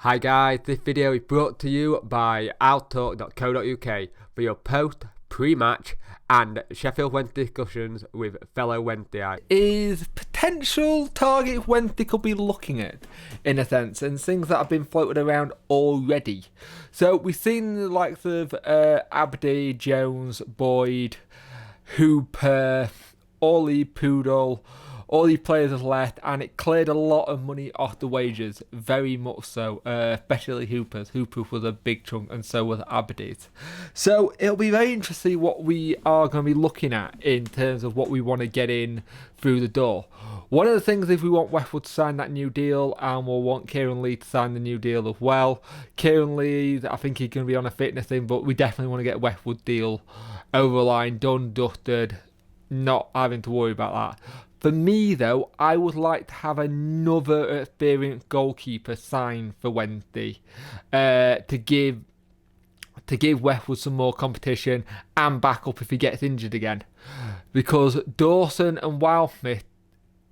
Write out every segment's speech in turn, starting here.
Hi guys, this video is brought to you by outtalk.co.uk for your post, pre-match and Sheffield Wednesday discussions with fellow Wednesdayites. Is potential target Wednesday could be looking at, in a sense, and things that have been floated around already. So we've seen the likes of Abdi, Jones, Boyd, Hooper, Ollie, Poodle. All these players have left, and it cleared a lot of money off the wages, very much so, especially Hooper's. Hooper was a big chunk, and so was Abdi's. So it'll be very interesting what we are going to be looking at in terms of what we want to get in through the door. One of the things, if we want Westwood to sign that new deal, and we'll want Kieran Lee to sign the new deal as well. Kieran Lee, I think he's going to be on a fitness thing, but we definitely want to get Westwood deal over the line, done, dusted, not having to worry about that. For me, though, I would like to have another experienced goalkeeper sign for Wednesday to give Westwood some more competition and backup if he gets injured again. Because Dawson and Wildsmith,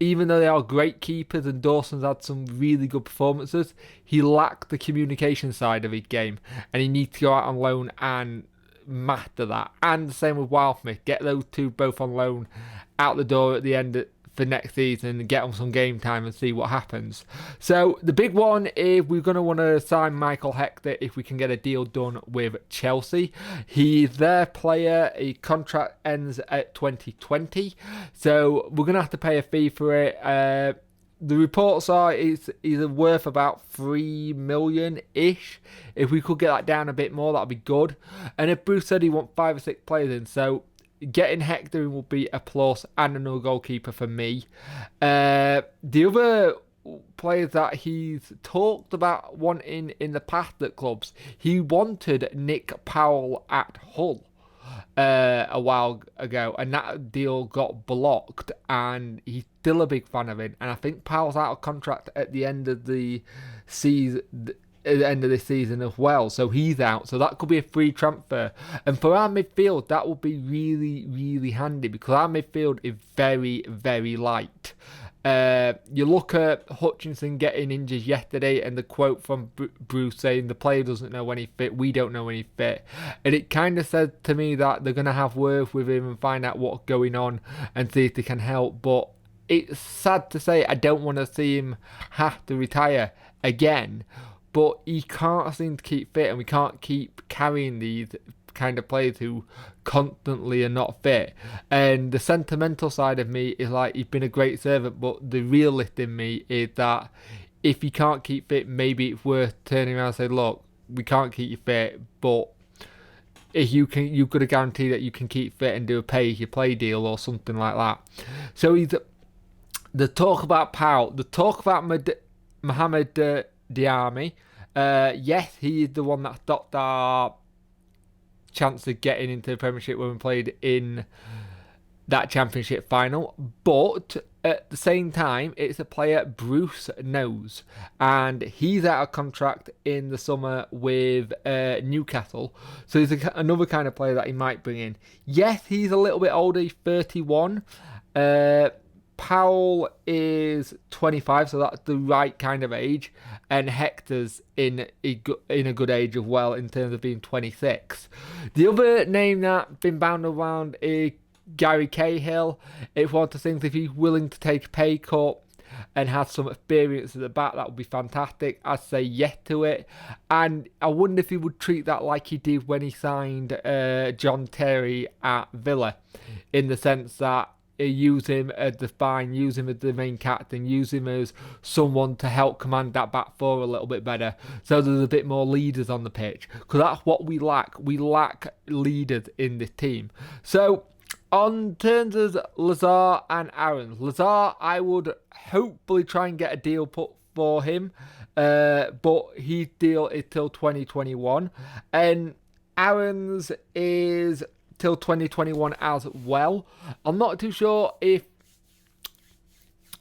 even though they are great keepers and Dawson's had some really good performances, he lacked the communication side of his game, and he needs to go out on loan and master that. And the same with Wildsmith. Get those two both on loan out the door at the end for next season and get on some game time and see what happens. So the big one is we're going to want to sign Michael Hector if we can get a deal done with Chelsea. He's their player. His contract ends at 2020. So we're going to have to pay a fee for it. The reports are it's worth about 3 million-ish. If we could get that down a bit more, that'd be good. And if Bruce said he wants 5 or 6 players in, so getting Hector in will be a plus and another goalkeeper for me. The other players that he's talked about wanting in the past at clubs, he wanted Nick Powell at Hull a while ago, and that deal got blocked, and he's still a big fan of him. And I think Powell's out of contract at the end of the season. At the end of this season as well, so he's out, so that could be a free transfer. And for our midfield, that would be really, really handy, because our midfield is very, very light. You look at Hutchinson getting injured yesterday, and the quote from Bruce saying the player doesn't know when he's fit, we don't know when he's fit, and it kind of said to me that they're going to have words with him and find out what's going on and see if they can help. But it's sad to say, I don't want to see him have to retire again. But he can't seem to keep fit, and we can't keep carrying these kind of players who constantly are not fit. And the sentimental side of me is like, he's been a great servant, but the realist in me is that if you can't keep fit, maybe it's worth turning around and saying, look, we can't keep you fit, but if you've got to guarantee that you can keep fit and do a pay-as-you-play deal or something like that. So the talk about Powell, the talk about Mohamed Diarmi. Yes, he is the one that stopped our chance of getting into the Premiership when we played in that Championship final. But at the same time, it's a player Bruce knows, and he's out of contract in the summer with Newcastle. So he's another kind of player that he might bring in. Yes, he's a little bit older. He's 31. Powell is 25, so that's the right kind of age, and Hector's in a good age as well in terms of being 26. The other name that's been bound around is Gary Cahill. It's one of the things, if he's willing to take a pay cut and have some experience at the back, that would be fantastic. I'd say yes to it, and I wonder if he would treat that like he did when he signed John Terry at Villa, in the sense that use him as the spine, use him as the main captain, use him as someone to help command that back four a little bit better, so there's a bit more leaders on the pitch, because that's what we lack. We lack leaders in this team. So on terms of Lazar and Aaron, Lazar, I would hopefully try and get a deal put for him, but his deal is till 2021, and Aaron's is till 2021 as well. I'm not too sure if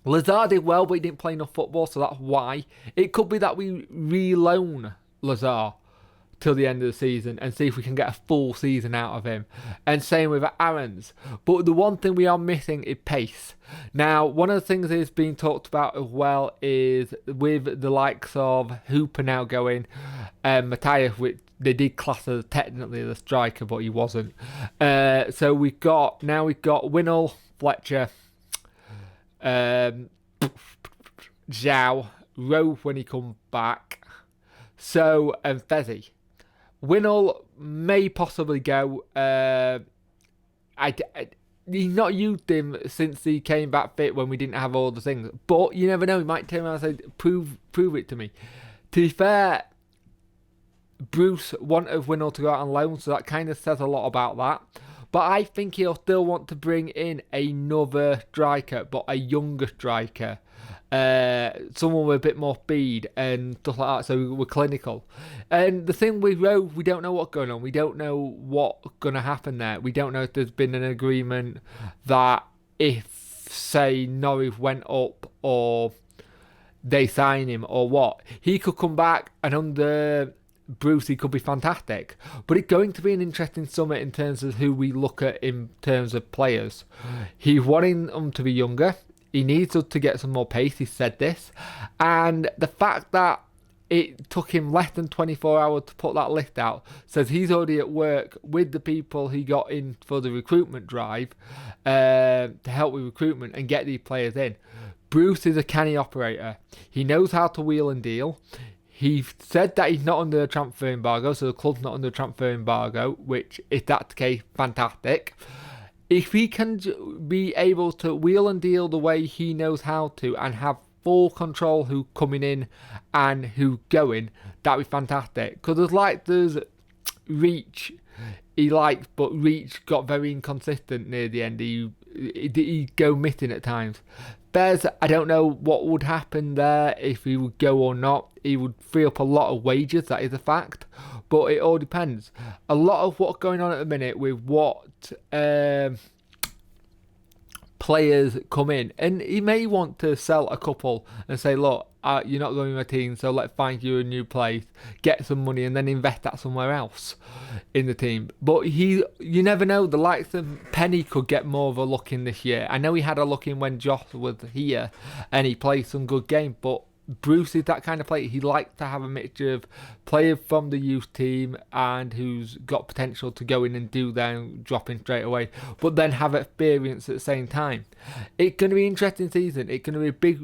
Lazar did well, but he didn't play enough football, so that's why. It could be that we re-loan Lazar till the end of the season and see if we can get a full season out of him. And same with Aaron's. But the one thing we are missing is pace. Now, one of the things that is being talked about as well is with the likes of Hooper now going, Matthias, which they did class as technically the striker, but he wasn't. So we've got Winnall, Fletcher, Zhao, Rowe when he comes back, So and Fezzi. Winnall may possibly go. He's not used him since he came back fit when we didn't have all the things. But you never know, he might turn around and say, prove it to me. To be fair, Bruce wanted Winnall to go out on loan, so that kind of says a lot about that. But I think he'll still want to bring in another striker, but a younger striker. Someone with a bit more speed and stuff like that, so we're clinical. And the thing with Rowe, we don't know what's going on. We don't know what's going to happen there. We don't know if there's been an agreement that if, say, Norwich went up or they sign him or what, he could come back and under Bruce he could be fantastic. But it's going to be an interesting summer in terms of who we look at in terms of players. He's wanting them to be younger. He needs us to get some more pace, he said this. And the fact that it took him less than 24 hours to put that list out says he's already at work with the people he got in for the recruitment drive to help with recruitment and get these players in. Bruce is a canny operator. He knows how to wheel and deal. He said that he's not under a transfer embargo, so the club's not under a transfer embargo, which, if that's the case, fantastic. If he can be able to wheel and deal the way he knows how to and have full control who coming in and who going, that'd be fantastic. Because there's Reach, but Reach got very inconsistent near the end. He'd go missing at times. Bez, I don't know what would happen there if he would go or not. He would free up a lot of wages, that is a fact. But it all depends. A lot of what's going on at the minute with what players come in. And he may want to sell a couple and say, look, you're not going to my team, so let's find you a new place, get some money, and then invest that somewhere else in the team. But you never know. The likes of Penny could get more of a look in this year. I know he had a look in when Josh was here, and he played some good games, but Bruce is that kind of player. He likes to have a mixture of players from the youth team and who's got potential to go in and do that and drop in straight away, but then have experience at the same time. It's going to be an interesting season. It's going to be a big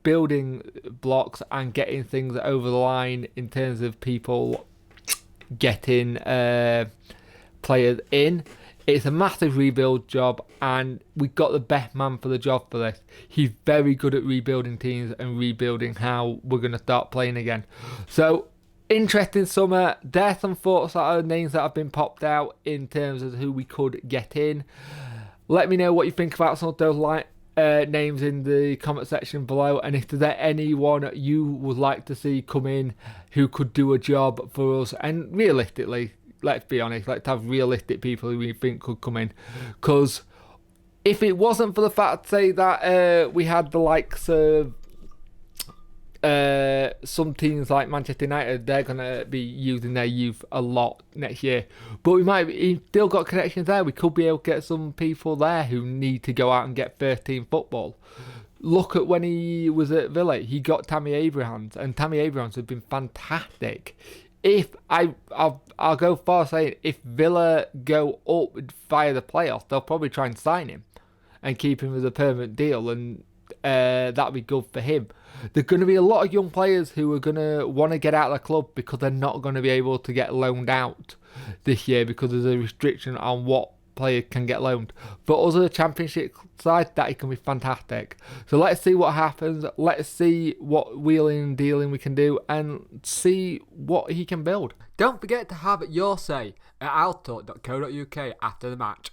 building blocks and getting things over the line in terms of people getting players in. It's a massive rebuild job, and we got the best man for the job for this. He's very good at rebuilding teams and rebuilding how we're going to start playing again. So, interesting summer. There's some thoughts that are names that have been popped out in terms of who we could get in. Let me know what you think about some of those names in the comment section below, and if there's anyone you would like to see come in who could do a job for us. And realistically, let's be honest, let's have realistic people who we think could come in. Because if it wasn't for the fact, say, that we had the likes of some teams like Manchester United, they're going to be using their youth a lot next year. But he's still got connections there. We could be able to get some people there who need to go out and get first team football. Look at when he was at Villa, he got Tammy Abrahams, and Tammy Abrahams has been fantastic. If I'll go far saying, if Villa go up via the playoffs, they'll probably try and sign him and keep him as a permanent deal, and that'll be good for him. There's going to be a lot of young players who are going to want to get out of the club because they're not going to be able to get loaned out this year because there's a restriction on what player can get loaned. For other championship sides, that can be fantastic. So let's see what happens. Let's see what wheeling and dealing we can do and see what he can build. Don't forget to have your say at alto.co.uk after the match.